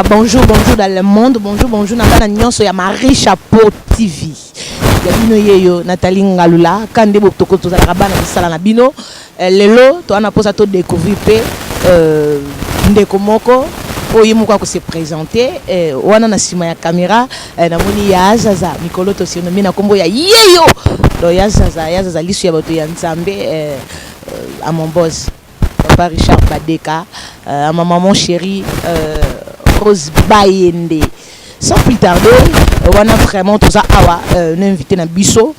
Bonjour, bonjour dans le monde, bonjour dans la nuance, il y a Marie Chapeau TV. Il y a Nathalie Ngalula, Kande Botoko, tout ça, la sala na bino. Lelo, tu as posé à découvrir Ndeko Moko. Oye moko ko se présenter wana na sima ya caméra na moni ya Zaza Mikolo to sino mina kombo ya yeyo do ya Zaza lisu ya bato ya Nzambe à mon boss papa Richard Badeka à ma maman chérie Rose Bayende. Sans plus tarder wana vraiment tout ça awa invité na biso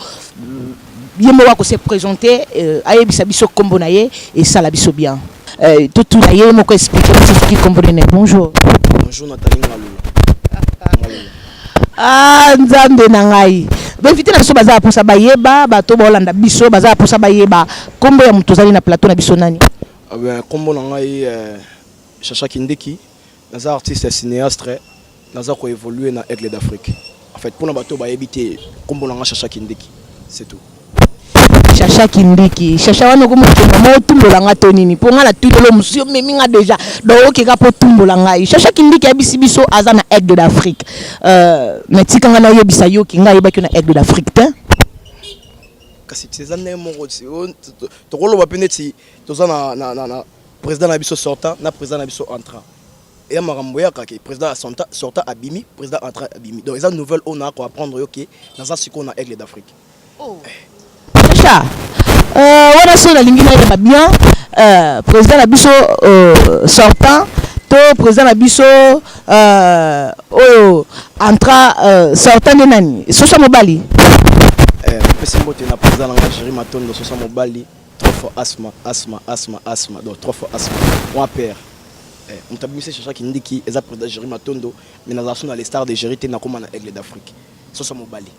yemo ko se présenter ayebisa biso kombo na ye et ça la biso bien. Tout d'ailleurs, je vais expliquer ce qui comprenne. Bonjour. Bonjour Nathalie Ngalula. Ah, Nzambe Nangai. Ben vite na so baza pour ça bayeba, bato bolanda biso baza pour ça bayeba. Kombo ya mutozali na plateau na biso nani? Ben kombo nangai Chacha Kindeki, naza artiste cinéaste, naza ko évoluer na Aigle d'Afrique. En fait pour na bato bayebité kombo nangai Chacha Kindeki, c'est tout. Chacha Kindiki, Chacha wana ko mo tumbola nga tonini po nga la tutelo musio memi nga déjà donc ke ka po tumbola nga Chacha Kindiki abisi biso aza na Aigle d'Afrique mais tika nga na yebisa yo ki nga yeba ki na Aigle d'Afrique te kasi tsezane mo rotsi to kolo ba peneti to za na président na biso sortant na président na biso entrant et ya makambo ya kake président sortant abimi président entrant abimi donc eza nouvelle on a ko apprendre yo ki na za siko na Aigle d'Afrique. Oh. Chacha, on a sur la ligne bien, président Abisso sortant, président Abisso entra sortant de Nani, Sosa Mobali. Président Algérie Matondo, Sosa Mobali, 3 fois asthma, donc 3 fois asthma, on a peur. On t'a mis Chacha Kindiki, et ça président Algérie Matondo, mais dans la zone les stars de Gérité n'a comme Aigle d'Afrique, Sosa Mobali.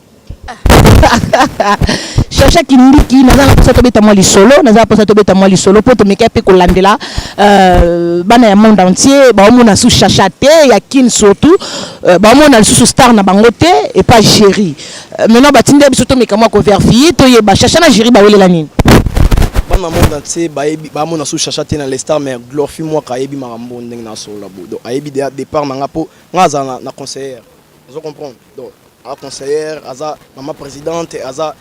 Chacha Kindiki naza posa to beta moi li solo pour te meka pe ko landela bana ya monde entier ba omona sous Chacha te ya kin surtout ba omona sous star na bango te et pas Géry maintenant ba tinde biso to meka moi ko vérifier to yeba Chacha na Géry ba welela nini bana monde entier ba omona sous Chacha te na les stars mais glorifie moi ka yebi marambo ndeng na solo labo donc ayebi départ manga po ngaza na conseillère vous comprenez donc à conseillère, à maman présidente, à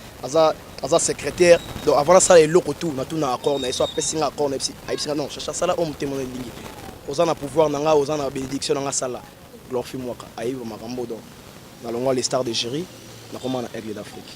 secrétaire. Donc avant ça, les locaux tout, on a tout dans l'accord, on a soit pessinga accord, non, cherche ça là, on te monnaie ligne. Aux ans à pouvoir, aux ans à bénédiction dans la salle. Glorifie moi, aïe, ma rambo donc. Dans les stars de Géry, on comment on Aigle d'Afrique.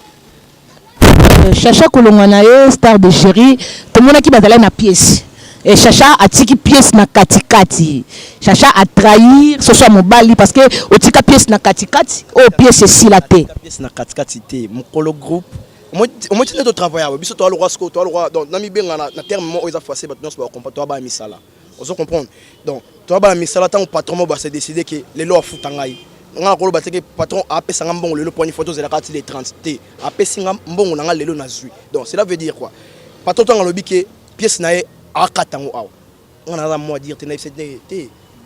Chacha Kolonganaye, star de Géry, tout le monde qui va aller na pièce. Et Chacha a tiki pièce na katikati. Chacha a trahir ce soit Mobali parce que o tika pièce na katikati o pièce silaté. Pièce na katikati té mukolo groupe. Moi tu ne travailler biso to alwa sko to alwa donc na mi benga na terme mo oza fasé ba nyonso ba comprendre to ba misala. Ozo comprendre. Donc to ba misala tant patron mo ba se décider que les lois futangai. Nga ko ba teke patron a pesa ngambongo lelo poni photos zela kati les 30 té. A pesa ngambongo na lelo na zui. Donc cela veut dire quoi? Patron tanga lobi que pièce na akatango awa on a moi dire te na c'était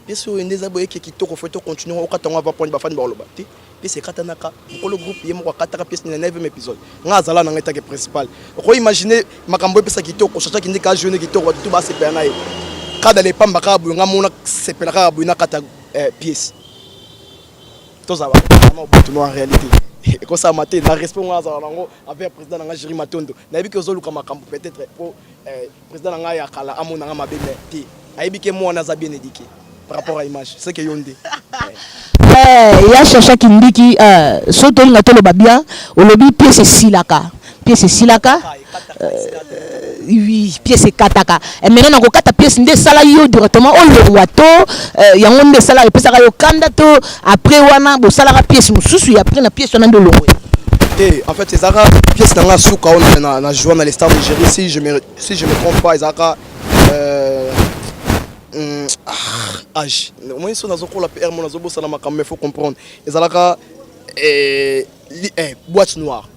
bien sûr des aboyés qui toko faut continuer au katango va prendre ba fan ba loba te puis c'est katanaka pour le groupe yemo kwa kataka pièce na 9e épisode nga zala na ngeta ke principal ko imaginer makambo pesa ki toko Chacha Kindiki jeune ki toko tout ba se pena e kada le pamba ka bu nga mona se pena ka bu na kata pièce to za ba na obutu en réalité et comme ça matin na respect nga za nango avec président nga Géry Matondo na bi ke zoluka makambo peut-être pour président nga ya kala amona nga mabele ti ayebi ke moi na za bien éduqué par rapport à l'image c'est que yonde ya Chacha Kindiki soto nga to lo babia o lobi pièce silaka oui pièce kataka et maintenant na ko kata pièce ndé sala yo directement on le wato yango ndé sala et pesa yo kanda to après wana bo sala pièce mususu et après na pièce on ndo longwe et en fait ces ara pièce na souka on na jouer dans les stars de Géry si je me trompe pas ezaka âge moi ils sont dans ko la PR mon azobo sala makambe faut comprendre ezalaka boîte noire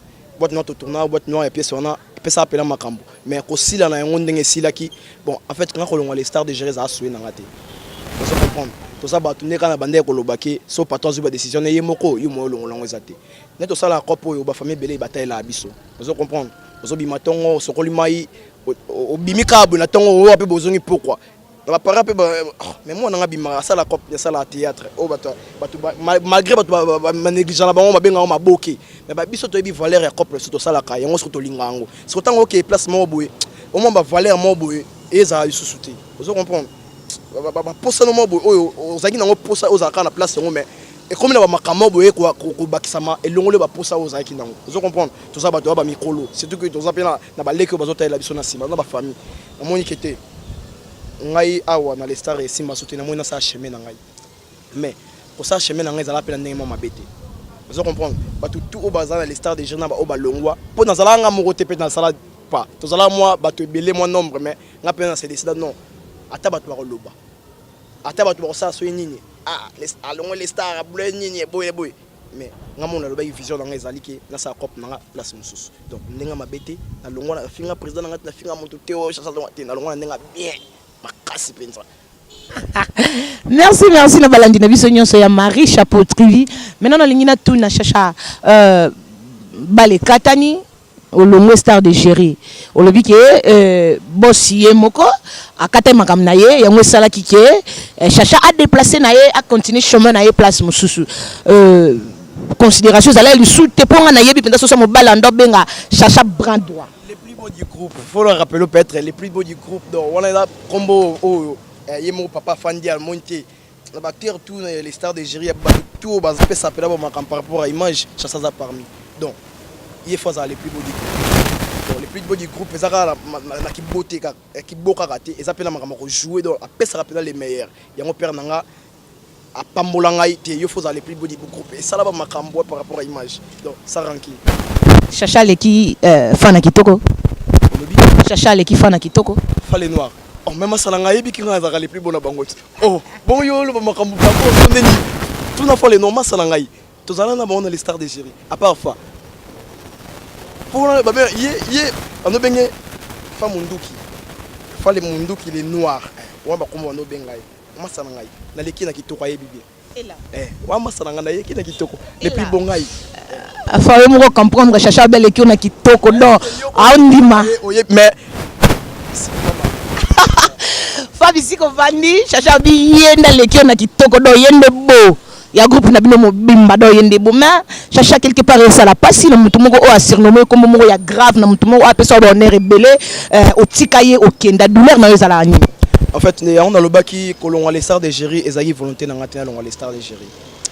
to tourna boîte noire et pièce on a ça appelle makambo mais ko sila na yango ndenge sila ki bon en fait quand on les stars de Géry za soué na ngate vous comprendre tout ça ba tuneka na bande ko lobaki so patron zuba décision ye moko yo mo longo ezate neto sala kopo yo ba famille belé bataille la biso vous comprendre vous bima tongo sokoli mai obimika bu na tongo o ape bozongi pourquoi ba para pe mais moi on a bimara ça la cop ça la théâtre oh malgré ba négligent la bango ba benga ma boké mais ba biso to bi valeur ya couple surtout ça la ka yango surtout lingango c'est autant OK place mo boy au moins ba valeur mo boy et ça sous-souté vous comprenez ba posa no mo boy oyo ozaki nango posa ozaka na place yango mais et comme na ba makamo boy ko bakisama elongole ba posa ozaki nango vous comprenez tout ça ba to ba mikolo surtout que to ça pe na ba leke bazota la biso na sima na ba famille amoni kete ngai awa na lestar esimba soutenir moi na sa chemin na ngai mais pour ça chemin na ngai za la pe na ndenge mo mabete vous comprenez ba tout au bazar na lestar des jeunes ba o ba longwa pour na zala nga mo côté pe na sala pas to zala moi ba to belé moi nombre mais nga pe na c'est décide non ata ba to ba loba ata ba to ba ça so nini les alongo lestar bleu nini boy mais nga mo na loba vision na ngai zali ke na sa cop na place mususu donc ndenge mabete na longwa na finga président na finga moto teo ça na longwa na ndenge bien. Merci na balandi na biso nyonso ya Marie Chapeau Trivi maintenant na lingina tout na chacha bale katani olongo star de gérer olobi ke boss ye moko akata makam na ye yango sala kike chacha a déplacer na ye a continuer chemin na ye place mususu considération zala lui sous te ponga na ye bi penda so mo balando benga chacha bras droit du groupe, il faut le rappeler peut-être les plus beaux du groupe. Donc on a combo Yemo Papa Fandi Almonte, la bactérie tout les stars de Géry, tout bas peut s'appeler par rapport à image ça parmi. Donc il faut ça les plus beaux du groupe. Donc les plus beaux du groupe, ils ont qui beauté qui beau karaté, ils appellent à jouer donc après ça rappelle les meilleurs. Il y a mon père nanga à Pambolanga il faut ça les plus beaux du groupe et ça là ma cambo par rapport à image. Donc ça ranki. Chacha leki fana kitoko. Chacha leki fana kitoko. Fale noir. Oh même ça nga yebi ki nga za les plus bon na bango. Oh bon yo lo makambu bango ndeni. Tout na fale normal ça nga yi. To zala na bango na les stars de Géry. À part fa. Pour ba ben ye on benga fa munduki. Fale munduki les noirs. Wa ba kombo no benga yi. Masa nga yi. Na leki na kitoko yebi bien. Wa masa nga na yeki na kitoko. Les plus bon nga yi. Affaire mo comprendre chacha belle qui on a kitoko non andima mais Fabi siko vandi chacha bi yenda le qui on a kitoko do yende bo ya groupe na bino mo bimba do yende bo mais chacha quelque part ça la passe na mutu moko o a surnommé comme moko ya grave na mutu moko a pesa do on est rebelle au tikaye au kenda douleur na yozala ani en fait on a le baki kolonga les stars de Géry ezaki volonté na ngata longa les stars de Géry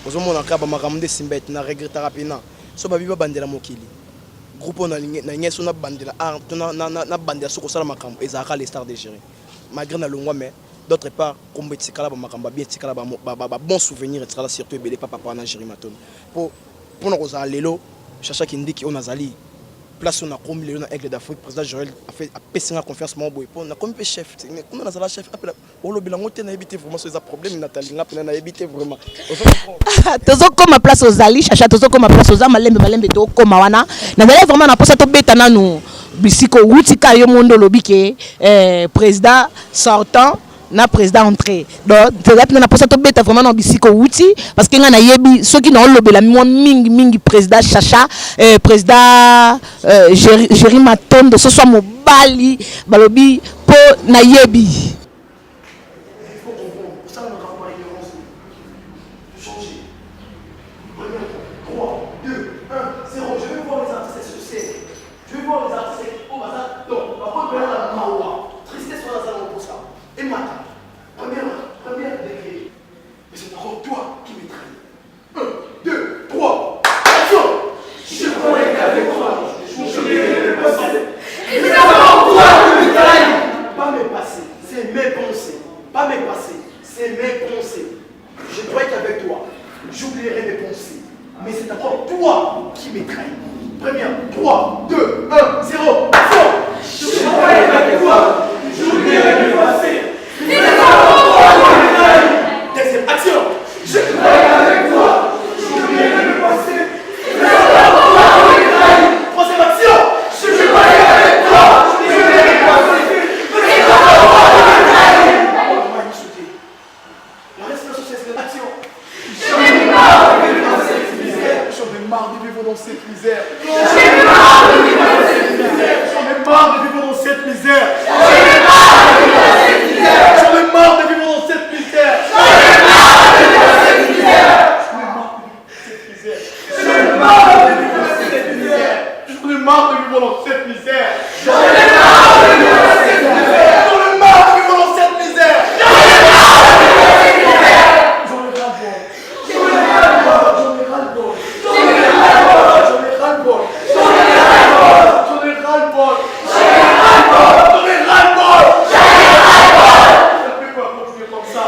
ozomona ka ba makamde simbet na regretter rapidement so babiba bandela mokili groupe on a na ngeso na bandela na bandela soko sala makambo ezaka les stars de Géry malgré na longwa mais d'autre part comme betikala ba makambo bien tikala ba bon souvenir etikala surtout belé papa na Géry maton pour na koza lelo chacha kindiki on azali place on a comme Léon Aigle d'Afrique président Joël a fait a confiance mon boy pour on a comme chef mais comme on a la chef appelle on le bilan on a évité vraiment ce problème Nathalie on a évité vraiment tozo comme place aux ali chacha tozo comme place aux malembe to comme wana na vraiment na posa to beta nanu bisiko wutika yo mondo lobike président sortant na président entré donc na posa to beta vraiment na bisiko wuti parce que nga na yebi ceux qui n'ont lobela mingi président chacha président Géry Matondo ce soit mobali balobi po na yebi J'en ai marre marre de vivre dans cette misère. J'en ai marre de vivre dans cette misère. J'en ai marre de vivre dans cette misère. J'en ai marre de vivre dans cette misère. J'en ai ras-le-bol. J'en ai ras-le-bol. J'en ai ras-le-bol. J'en ai ras-le-bol. J'en ai ras-le-bol. J'en ai ras-le-bol. J'en ai ras-le-bol. J'en ai ras-le-bol. J'en ai ras-le-bol. J'en ai ras-le-bol. Ça ne peut pas continuer comme ça.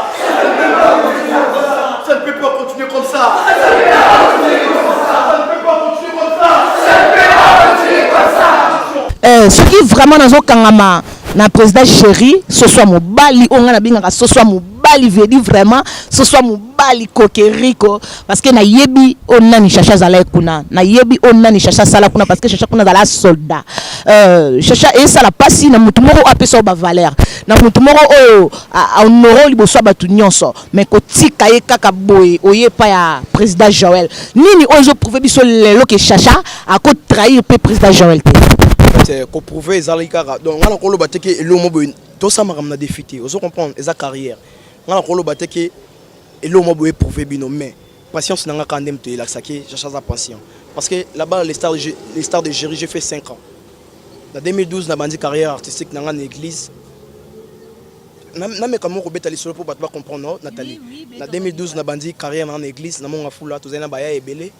Ça ne peut pas continuer comme ça. Ça ne peut pas continuer comme ça. Ça ne peut pas continuer comme ça. Ça ne peut pas continuer comme ça. Ça ne peut pas continuer comme ça. Ce qui vraiment dans un kangama na président chéri ce soit mobali on a bien ce soit mobali veut dire vraiment ce soit mobali kokeriko parce que na yebi on a ni chacha zala kuna na yebi on a ni chacha sala kuna parce que chacha kuna zala soldat chacha et ça la passe na mutu moko apesa ba valeur na mutu moko oyo honoro liboso batu nyonso mais ko tika ye kaka boye oye pa ya président Joël nini ozo prouver biso lelo ke chacha a ko trahir pe président Joël c'est qu'on prouver les alikara donc on a encore le batté que l'homme tout ça m'a ramené défité vous comprendre les carrière on a encore le batté que l'homme peut prouver bino mais patience n'a quand même te la saké cherche à patient parce que là-bas les stars de Géry j'ai fait 5 ans en 2012 na bandi carrière artistique dans une église na me comme on rebête les solo pour pas comprendre Nathalie en 2012 na bandi carrière dans une église na mon afula tous na baya ebelé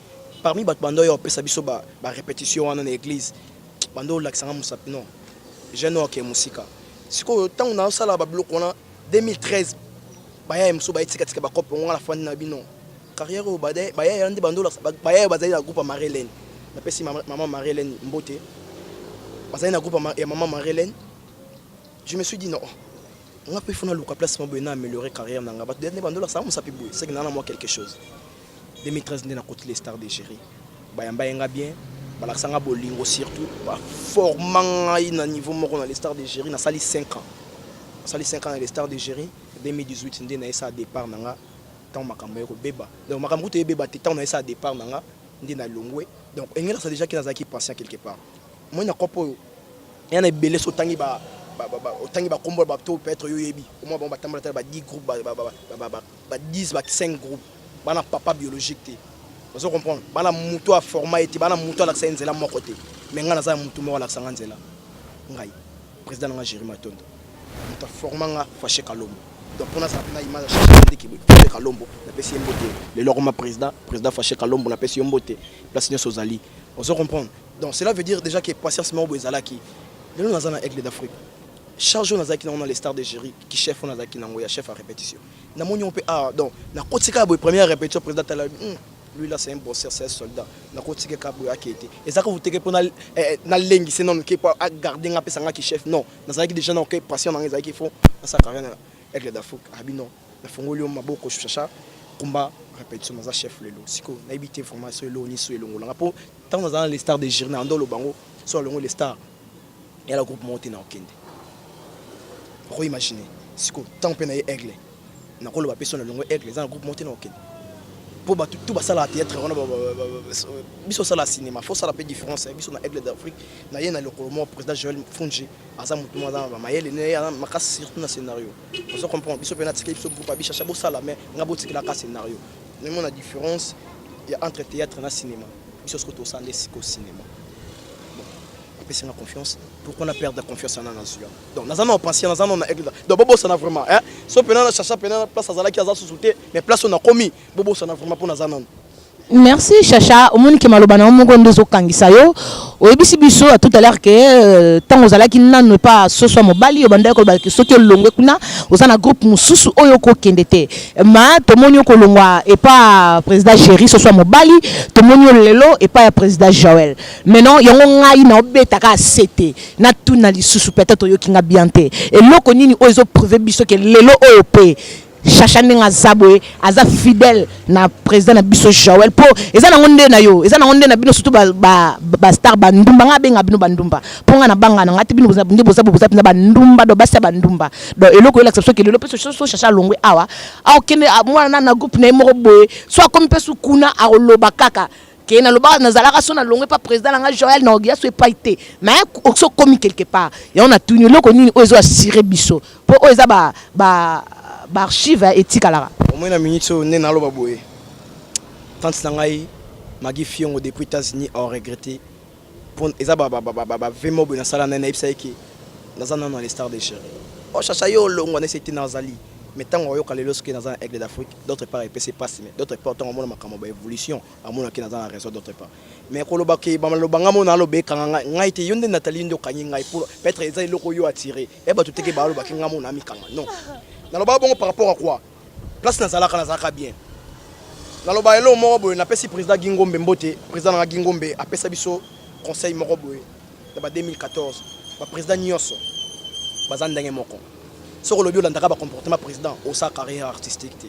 parmi bat bando yo pesa biso ba répétition dans l'église bando l'accent musapi non jeune ok musika siko tant on a ça là bablo qu'on a 2013 baya mso ba etika tika ba cop on la fin na bino carrière au bade baya yandi bando baya bazali na groupe Marie-Hélène na pesi maman Marie-Hélène Mbote bazali na groupe ya maman Marie-Hélène je me suis dit non on a pu faire le place pour améliorer carrière nanga ba dernier bando la ça musapi boy c'est que na moi quelque chose 2013 na côté les stars de Géry baya mbayenga bien balakisanga bolingo surtout formant na niveau moko na les stars de Géry na sali 5 ans sali 5 ans na les stars de Géry 2018 ndé na esa départ nanga tant makambo yeko beba donc makambo te beba te tant na esa départ nanga ndé na longwe donc engela ça déjà qui na zaki patient quelque part moi na kopo ya na belé so tangi ba tangi ba kombo ba to peut-être yo yebi au moins bon ba tambala ba 10 groupes ba 10 ba 5 groupes bana papa biologique te vous comprenez bana muto a format et bana muto la senze la mokote mais ngana za muto mo la sanganze la ngai président nga Géry Matondo muto format nga fâché Kalombo donc pour na ça na image chercher qui fâché Kalombo na pesi mbote le lorma président fâché Kalombo na pesi mbote place nyoso zali vous comprenez donc cela veut dire déjà que patience mo bozala ki le nous na aigle d'Afrique charge na zaki na les stars de Géry qui chef na zaki na ngoya chef à répétition na moni on peut donc na kotika boy première répétition président tala lui là c'est un bosseur, c'est un soldat. Na côté que Kabou a été. Et ça que vous tenez pour na lengi c'est non qui pas garder un peu sanga qui chef non. Na ça qui déjà non qui patient dans les qui font ça carrière avec les d'Afrique. Abi non. Na fongolio maboko chacha combat répétition na chef lelo. Siko na habité formation lelo ni so elongo. Na po tant dans les stars de Géry na ndolo bango so longo les stars. Et la groupe monté na okende. Pour imaginer siko tant pe na aigle. Na ko lo ba personne longo aigle dans le groupe monté na okende. Pour tout ça la théâtre on a biso ça la cinéma faut ça la peu différence biso na aigle d'Afrique na yena le comment président Joël Fonji asa mutu maza mayele ne ya makasi surtout na scénario vous comprenez biso pe na tike biso groupe abi chacha bo sala mais ngabo tike la scénario mais mon la différence il y a entre théâtre et cinéma biso ce que to sande siko cinéma bon c'est la confiance pourquoi on a perdu la confiance en nation donc nous allons penser nous allons aigle donc bobo ça na vraiment hein so pe na chacha pe na place azala ki aza sous-souté mais place on a commis bobo ça na vraiment pour nous allons. Merci Chacha omoni ke maloba na mongo ndezo kangisa yo oyebisi biso tout à l'heure que tant ozala ki nanu pas ce soit mobali obanda ko ba ki soki olongwe kuna ozana groupe mususu oyo ko kendete ma tomoni ko longwa et pas président Géry ce soit mobali tomoni lelo et pas président Joël maintenant yango ngai na obetaka cité na tuna lisusu peut-être yo kinga biante et loko nini ozo prouver biso ke lelo oyo pe Chacha ndinga zabwe aza fidèle na président na biso Joël po eza na ngonde na yo eza na ngonde na bino surtout ba star bandumba nga benga bino bandumba po nga na banga na ngati bino boza na bandumba do basa bandumba do eloko yo l'exception ke lelo peso so Chacha longwe awa kende mwana na groupe na moko boye so comme peso kuna a loba kaka ke na loba na zalaka so na longwe pas président nga Joël na ogia so pas été mais so commis quelque part ya on a tuni loko nini ozo assurer biso po oza ba archive éthique à la au moins la minute on est dans le baboé tant que ngai magi fiongo depuis États-Unis a regretté pour eza vraiment bon sala na ipsa ki nazana na les stars de chéri oh chacha yo longo na c'était nazali mais tant oyo kalelo ce qui nazana aigle d'Afrique d'autre part c'est pas mais d'autre part tant mona makamo ba évolution amona ki nazana raison d'autre part mais ko loba ki ba malobanga mona lobe kanga ngai te yonde Nathalie ndo kanyi ngai pour peut-être eza iloko yo attirer e ba tuteke ba loba ki ngamo na mikanga non na loba bongo par rapport à quoi place nazalaka bien na loba elo moko boye na pesi président Gingombe Mbote président na Gingombe apesa biso conseil moko boye na 2014 ba président nyonso bazandenge moko soko lobi olandaka ba comportement président au sa carrière artistique te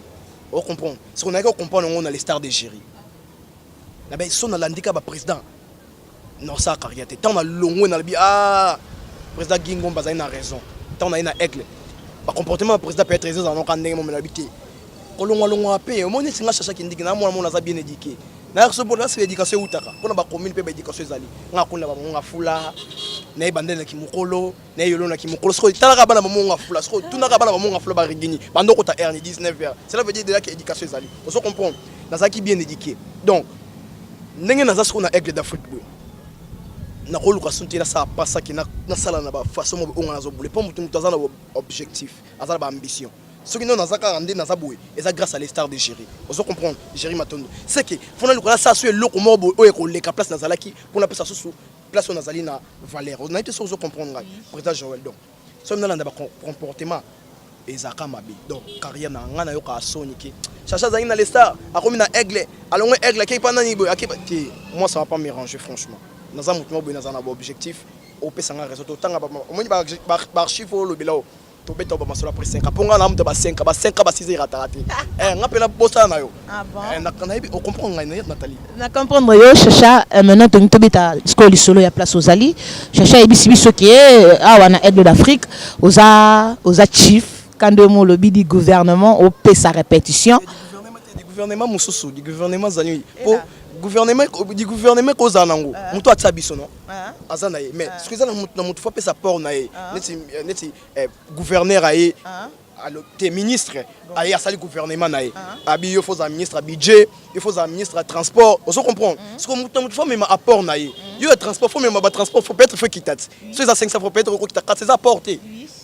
on comprend ce qu'on a que comprendre on a les stars de géry na ba so na landika ba président non sa carrière te tant na longo na bi ah président Gingombe bazali na raison tant na ina aigle ba comportement président peut être raison dans ndenge mo na habité kolongwa pe omoni singa chacha kindiki na mwana za bien éduqué na so bona c'est éducation utaka pona ba commune pe ba éducation ezali nga kula ba monga fula na ibandela ki mukolo na yolo na ki mukolo so talaka bana ba monga fula so tunaka bana ba monga fula ba rigini bando ko ta erni 19h cela veut dire déjà que éducation ezali on se comprend na za ki bien éduqué donc ndenge na za so na aigle d'Afrique na koluka suntina ça passa ki na sala na ba façon mo onga zo bouler pas mutu azana objectif azana ba ambition. Ce qui nous a rendu dans sa bouée, et ça grâce à les stars de Géry. Vous comprenez, Géry Matondo. C'est que, faut que ça soit le comment on est place dans Zalaki pour appeler ça sous place on a Zalina Valère. On a été sur comprendre, président Joël. Donc, ce qui est comportement, et ça Mabi. Donc, carrière n'a rien à voir à Sonic. Chacha Zalina les stars, à comme une aigle, allons aigle, qui est pas nanibo, moi ça va pas mélanger franchement. Dans un mouvement, dans un objectif, au Pessanga réseau, tant au moins par chiffre le bilao. To beto ba masolo après 5 ponga na mto ba 5 ba 6 ratarati ngapela bossa na yo ah bon na kanaibi o comprendre ngai Nathalie na comprendre yo chacha maintenant to beta skoli solo ya place aux ali chacha ebisi biso ki awa na aigle d'Afrique oza chief quand mo lobby du gouvernement au paie sa répétition du gouvernement mususu du gouvernement zanui po gouvernement ko zanango muto atsa biso non azana mais ce que ça na muto fa pesa port na neti gouverneur aye alors t'es ministre aye asali gouvernement na abi yo faut un ministre à budget il faut un ministre à transport on se comprend ce que muto fa même apport na yo transport faut même ba transport faut peut-être faut quitter so ça 500 faut peut-être ko quitter 4 c'est apporter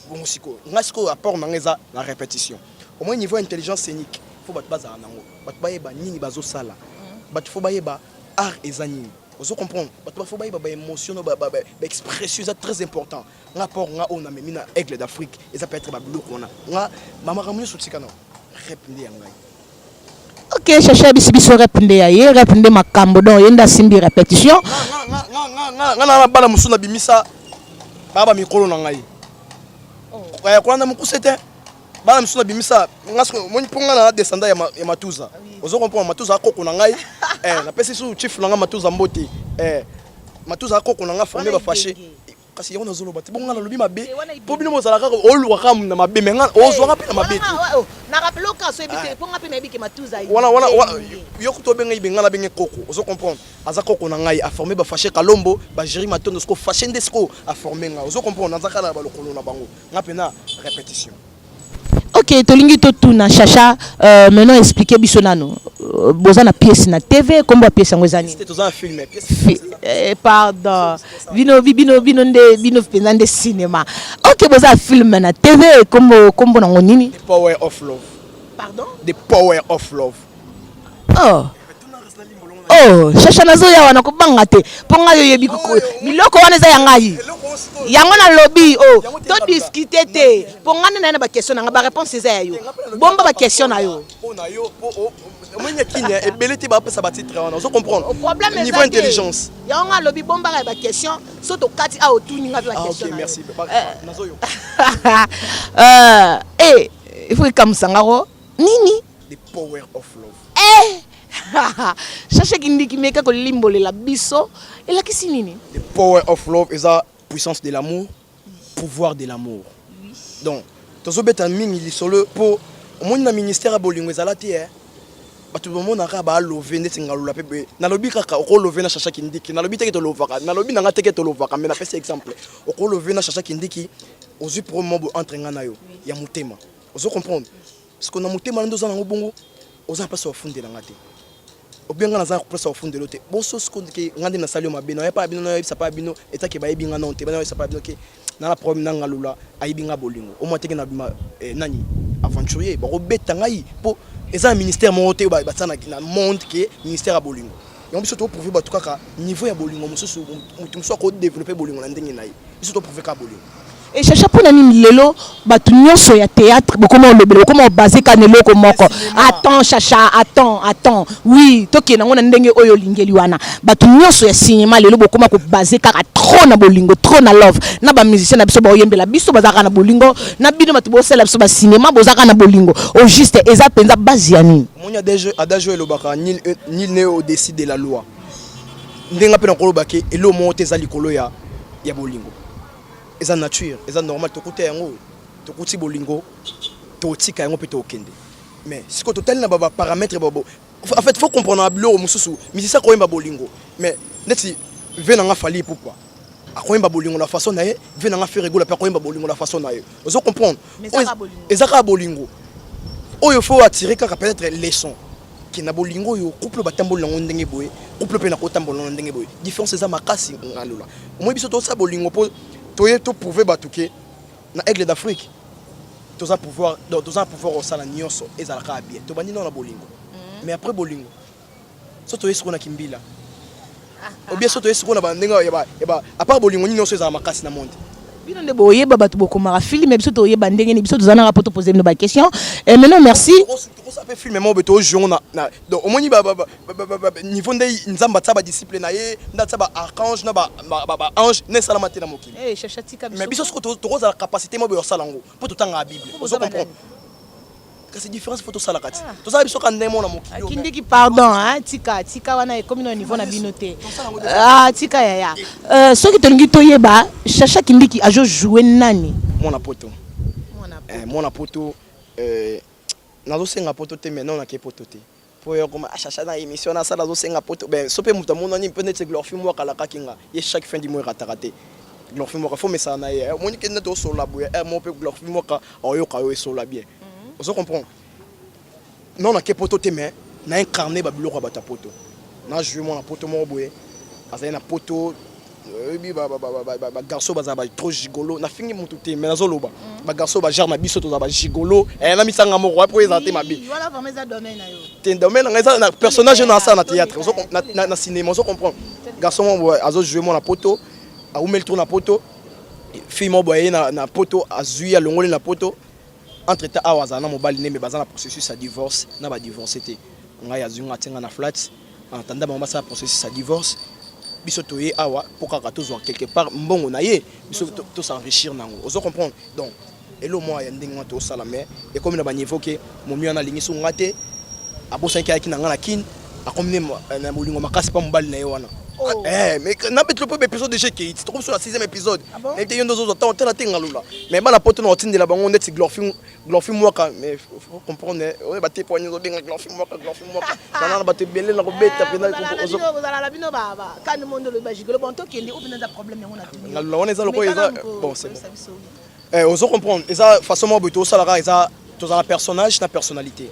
bon siko ngasko apport na ngeza la répétition au moins niveau intelligence scénique faut bat baza nango bat bayeba nini bazo sala bat faut bayeba art ezani vous comprenez bat faut bayeba ba émotion ba expression c'est très important rapport nga on a même na aigle d'Afrique et ça peut être ba bloc on a nga mama ramunyo sotika non répondre yangai ok chacha biso répondre ya répondre makambo donc yenda simbi répétition nga na bala musuna bimisa baba mikolo na ngai kwa kwa na mukusete bana msuna bimisa ngasko moni ponga na descenda ya Matuza ozo comprendre Matuza akoko na ngai na pesi su chief na nga Matuza Mbote Matuza akoko na nga formé ba fâché kasi yona zolo bati bonga na lobi mabe problème ozala kaka oluka kam na mabe menga ozo nga pe na mabe na rappelo ka so ebite ponga pe na ebike Matuza wana yo kuto benga ibenga na benga koko ozo comprendre aza koko na ngai a formé ba fâché Kalombo ba Géry Matondo sko fâché ndesko a formé nga ozo comprendre nazaka na ba lokolo na bango nga pe na répétition. Ok, tolingi totuna chacha maintenant expliquer biso nano boza na pièce na TV kombo pièce ngwezani c'était dans un film pardon bino penza nde cinéma ok boza film na TV kombo nango nini The Power of Love. Pardon The Power of Love. Oh chacha nazo ya wana kobanga te ponga yo yebi biloko wana za yangai yango na lobby to discuter te ponga na ba question na ba réponse za yo bomba ba question na yo na yo mwenye kinya ebeleti ba pesa ba titre wana on comprendre problème niveau intelligence yango na lobby bomba ba question so to kati a otuni nga ba question ok merci nazo yo il faut comme sangaro nini The Power of Love. Chacha kindiki meka ko limbolela biso elakisi nini The Power of Love is la puissance de l'amour, pouvoir de l'amour. Donc tozo beta mingi lisolo po omoni na ministère ya bolingo ezala te batu bomona ka ba love ndeti ngalula pe na lobi kaka ko love na Chacha kindiki na lobi teke to lovaka na lobi nanga teke to lovaka mais na pesa exemple ko love na Chacha kindiki ozu promo entre nga na yo ya mutema ozo comprendre ce qu'on a mutema ndo za nango bongo oza pas so fundela ngate bien dans un place au fond de l'autre bon ce qu'on dit ngande na salio mabino ya pas bino na ça pas bino et ça qui ba ebinga non te bana ça pas bino que na la problème na ngalula ayibinga bolingo au moins te na bima nani aventurier ba robeta ngai po eza ministère mo te ba tsana na monde que ministère a bolingo et on peut surtout prouver ba tout kaka niveau ya bolingo mususu mutu so ko développer bolingo na ndenge nayi surtout prouver ka bolingo. Et chacha pour nani lelo batu nyonso ya théâtre comment le comment basé kanelo komoko attends chacha attends oui toki na ngona ndenge oyo lingeli wana batu nyonso ya cinéma lelo bokoma ko basé kaka trop na bolingo trop na love na ba musicien na biso ba oyembela biso bazaka na bolingo na bino batu bo sala biso ba cinéma bozaka na bolingo au juste eza penza base ya nini monya adagio elobaka nil ne au décide de la loi ndenga pe na kolobake elo mo te za likolo ya bolingo. C'est nature, c'est normal, tu écoutes yango, tu écoutes bolingo, tu écoutes yango peut okende. Mais si tu as des paramètres, en fait, il faut comprendre à bleu mususu, mais c'est ça qu'on aime bolingo. Mais net si venanga fali pourquoi? À quoi aime bolingo la façon naie, venanga faire rigoler après quoi aime bolingo la façon naie. Vous comprenez? Mais ça bolingo. Et ça bolingo. Oh il faut attirer car peut-être leçon. Qui na bolingo yo couple batambo na ndenge boye, couple pe na kotambo na ndenge boye. Différence c'est ça makasi ngalola. Moi biso to ça bolingo po tu pouvais batouquer na aigle d'Afrique. Tu as pouvoir au sala nyonso et ça la bien. Tu bandi dans la bolingo. Mais après bolingo. So tu es sur na kimbila. Ou bien so tu es sur na bandenga yeba à part bolingo nyonso za makasi na monde. Bino de boye baba tu bokomara film mais biso to yeba ndenge ni biso to zana rapport poser nos questions. Et maintenant merci. Tu ça fait film mo beto jour na donc au moins niveau ndai nzamba tsaba discipline na ye nda tsaba archange na ba ange ne salamate na mokili. Eh chacha tika biso. Mais biso ko to la capacité mo be osala ngo pour totanga bible. Vous comprenez? C'est différence photo sala kati. To ça biso kan ndemo na mokili. Kindiki pardon hein tika wana comme no niveau na binoté. Ah tika ya. Ce qui te ngi to yeba chacha kindiki ajo jouer nani? Mon apoto. Mon apoto nazo senga poto te maintenant na ke poto te. Po yo comme chacha na émission na sala zo senga poto ben sope muta mona ni peut-être glorifie moi kala kakinga. Et chaque fin du mois rataraté. Glorifie moi faut mais ça na ye. Moni ke neto so la boye. Mon peut glorifie moi ka oyo ka yo so la bien. Vous comprenez? Non na ke poto te mais na incarné ba biloko ba ta poto. Na jouer mon poto mo boye. Azali na poto garçon baza trop gigolo na fingi mutu te mais nazoloba ba garçon ba genre na biso to za ba gigolo na misanga moko pour présenter ma bi voilà vraiment ça domaine na yo te domaine na personnage na ça na théâtre na cinéma on comprend garçon azo jouer mon na poto a umel tour na poto fille mo boye na poto azui a longole na poto entre temps awaza na mobali ne me baza na processus à divorce na ba divorcer te ngai azui ngatenga na flat en attendant maman ça processus à divorce biso toye awa pour kaka tozwa quelque part mbongo na ye biso to s'enrichir nango ozo comprendre donc elo moi ya ndenge to sala mais et comme na ba niveau ke momi ana lingi so ngate abosa ki akina ngana kin akomne na molingo makasi pa mbali na ye wana mais na peut le épisode de jeu qui tu trouves sur la 6e épisode et te yondo zo temps tena tengalula mais bana poto na otinde la bango net glorifie moi mais faut comprendre ouais ba te poignet zo benga glorifie moi na ba te belé na ko beta pena ozo la bino baba quand monde le bagigolo bon to kendi ou bina problème yango na tindi ngalula on eza loko eza bon c'est bon ozo comprendre eza façon mo beto sala ka eza to za personnage na personnalité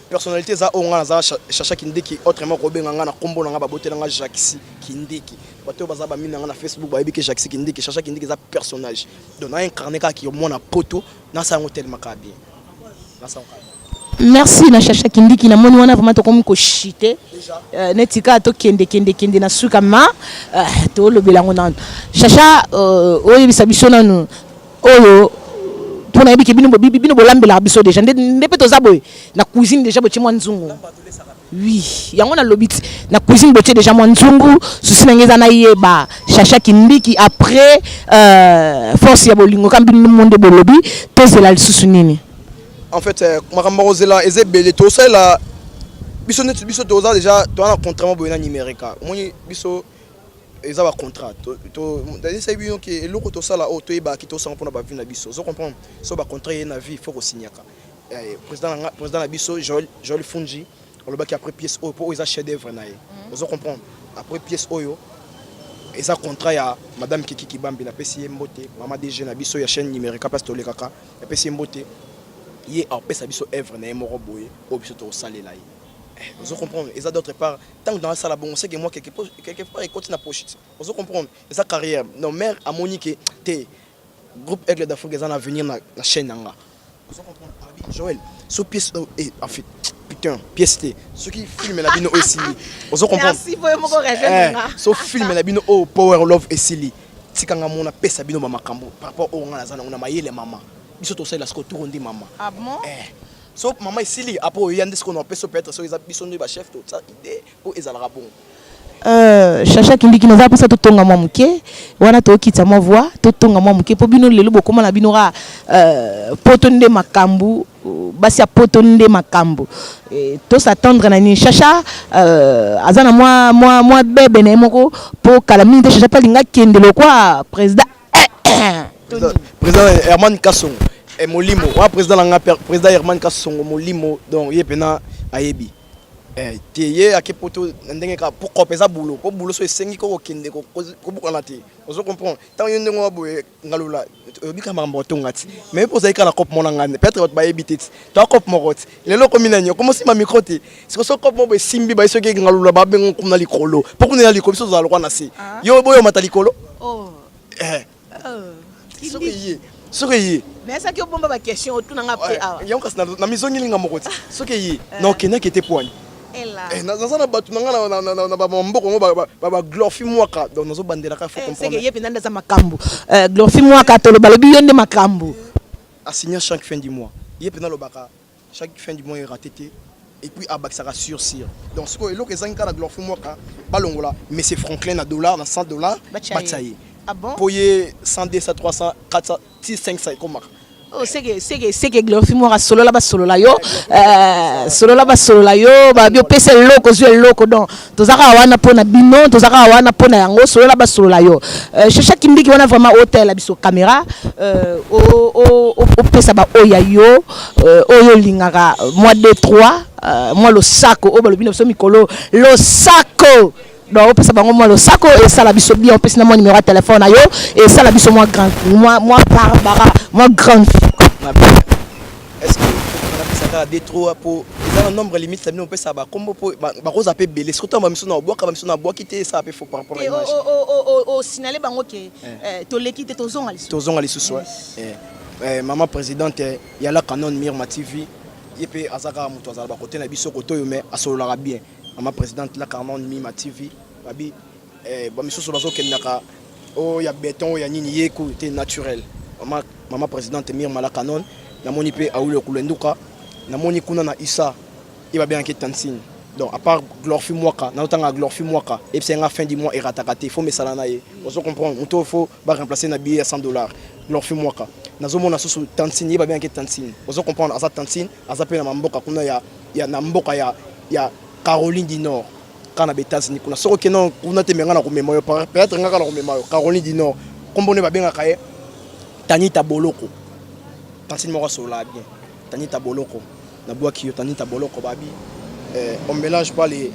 personnalité za onga za chacha kindiki autrement ko benga na kombo na ba botela nga Jacques Kindiki bato baza ba mina na Facebook ba yebike Jacques Kindiki chacha kindiki za personnage donc na incarné ka ki mona poto na sa hotel makabi na sa merci na chacha kindiki na moni wana vraiment to comme ko chité netika to kende na suka ma to lobela ngona chacha oyo bisabiso nanu oyo on a dit que bino bolambela biso déjà ndé pe toza boy na cuisine déjà boche mwa nzungu oui yango na lobit na cuisine boche déjà mwa nzungu susi na ngeza na yeba chacha kindiki après force ya bolingo kambi monde bolobi tozela lisusu nini en fait makamba ozela ezebele to sala biso toza déjà to na contrat mo boyena numérique moni biso ils ont un contrat. C'est bien que l'autre tout ça là, au toiba qui tout ça pour na vie na biso. Vous comprenez? So ba contrat na vie, il faut qu'on signe ka. Président na biso Joel Fungi, on le ba qui après pièce au pour ils a chef d'œuvre na. Vous comprenez? Après pièce oyo, ils a contrat ya madame Kiki Kibambi na PCM Mbote, maman DG na biso ya chaîne numérique parce que le kaka, na PCM Mbote. Yé a pesa biso œuvre na moko boye, o biso to salé là. Vous comprenez? Et ça d'autre part, tant que dans la salle, on sait que moi, quelque part, il continue à poche. Vous comprenez? Et sa carrière, nos mères, à Monique, t'es groupe Aigle d'Afrique, ils en venir dans la chaîne. Vous comprenez? Joël, ce pièce, en fait, putain, pièce, ceux qui filment la bino aussi. Vous comprenez? Merci pour me corriger. Ce film la bino Power Love et Silly. Si quand on a pèse bino mama kambo par rapport au on a maillé les mamas. Biso to c'est la sco tour on dit maman. Ah bon? So maman ici li après il y a des qu'on appelle so peut-être so ils sont de chef tout ça idée pour ils allera bon. Chacha qui nous a passé tout tonga moi muke wana to kita moi voix tout tonga moi muke po bino lelo bokoma na bino ra potonde makambu basi ya potonde makambu to s'attendre na ni Chacha azana moi bébé na moko po kala minde Chacha pa linga kendelo quoi président président Herman Kassongo et Molimo wa président nga président Herman Kassongo Molimo donc yepena ayebi teye akepoto ndenge ka pourquoi pesa boulot pour boulot so esengi ko kende ko bukana te ozo comprendre tant yende ngo boye ngalula bika mambo tongati mais pour ça ikala cop mona ngane peut-être ba ebité to cop moroti lelo ko minanyo comme si ma micro te c'est so cop mo be simbi ba so ke ngalula ba bengo kumna likolo pour kuna likolo so za lokwa na se yo boyo mata likolo soki mais ça qui au bomba ba question tout na ngapé awa yango na mizongi linga mokoti soki non kena qui était poigne naza na bato na bamamboko ngo baglorifie mwaka donc nazobandelaka faut comprendre. C'est que yepe nanda za makambo glorifie mwaka tolo balobi yonde makambo assigner chaque fin du mois yepe na lobaka chaque fin du mois ratété et puis abakisaka sur cire donc ce que eloko ezangi kala glorifie mwaka balongola mais c'est Franklin na dollar na $100 batsaye ah bon poye 100 200 300 400 500 comme oh c'est que glorifie moi solo la yo solo la yo ba bio pese loko zo loko donc tozaka wana pona bino tozaka wana pona yango solo la yo Chacha Kimbiki wana vraiment hôtel biso caméra o pesa ba oya yo oyo lingaka moi 2 3 moi le sako o balobino so mikolo le sako donc pesa bango moi le sako et ça la biso bien on pesa na mon numéro de téléphone na yo et ça la biso moi grand moi Barbara moi grande fille. Est-ce que on a des trop pour ils ont un nombre limite ça on peut ça ba comme pour ba cause appel belé surtout ba mission na bois comme mission na bois quitter ça peut faut par rapport à l'image o signaler bango que to l'équipe to zonga les sous maman présidente il y a la canon Mirma TV et puis azaka muto azala ba côté na biso koto yo mais asolola bien maman présidente la canon Mirma TV babi ba mission so bazo kendaka oh ya béton ya nini yeko était naturel maman présidente Mirma la canon na moni pe aule kulenduka na moni kuna na Issa il va bien que tansine donc à part glorifie mwaka na otanga glorifie mwaka et c'est en fin du mois et ratakate faut mais ça na ye on se comprend on faut ba remplacer na billet à $100 glorifie mwaka na zomo na susu tansine il va bien que tansine on se comprendre asa tansine asa pe na mboka kuna ya na mboka ya Caroline du Nord kana États-Unis kuna soko kenon kuna te menga na ko memoyo peut-être ngaka na ko memoyo Caroline du Nord kombone ba benga kaye Tanita Boloko tansine moko sola bien Tanita Boloko na boaki yo Tanita Boloko babi on mélange pas les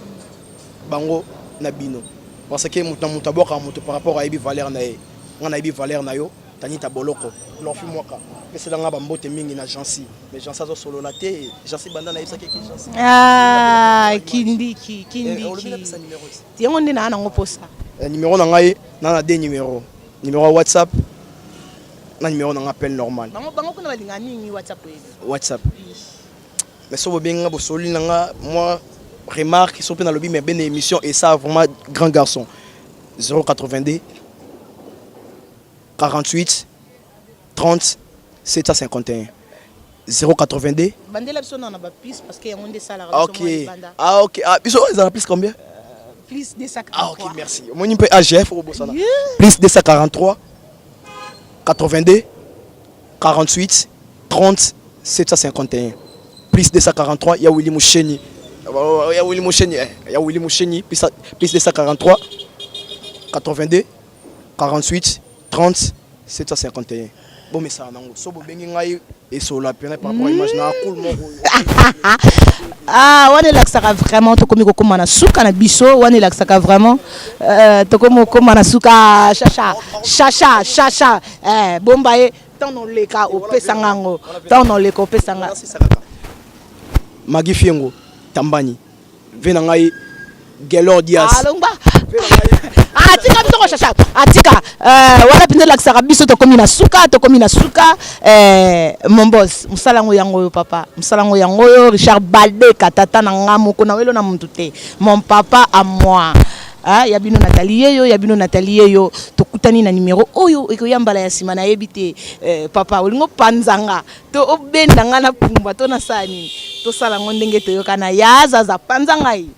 bango na bino parce que muta boka muto par rapport à Ibi Valère na ye ngana Ibi Valère na yo Tanita Boloko l'enfant mwaka mais c'est nga ba mbote mingi na Jansi mais Jansi zo solo la té Jansi banda na yebisa ke Jansi kindiki tiengo ndina na ngoposa numéro na ngai na deux numéros numéro WhatsApp na numéro na appel normal bango kuna balinga nini WhatsApp mais so benga bo soli nga moi remarque so pe na lobi mais ben émission et ça vraiment grand garçon 082 48 30 751 082 bandela biso na ba plus parce que yango nde sala OK biso ça plus combien plus 243 OK merci mon numéro AGF au Botswana plus 243 82 48 30 751 plus 243 ya Willy Moucheni plus 243 82 48 30 751 bon mais ça nango so bo bengi ngai et so la pena par rapport image na cool moko wane laksaka vraiment to komi ko komana suka na biso wane laksaka vraiment to komo komana suka chacha bomba e tant on leka o pesangango tant on leka o pesanga Magi Fiengo Tambani Venangai Gelor Diaz. Alongba. Atika biso ko shasha. Atika wala pinda lakisaka biso to komi na suka mon boss musalango yango yo papa musalango yango yo Richard Balde katata na ngamu kuna welo na muntu te mon papa à moi. Ah, yabino Nathalie yo tokutani na numéro oyo ekoyambala ya sima na yebite papa olingo panzanga to obenda ngana pumba to na sani to sala ngondenge to yokana yaza za panzanga yi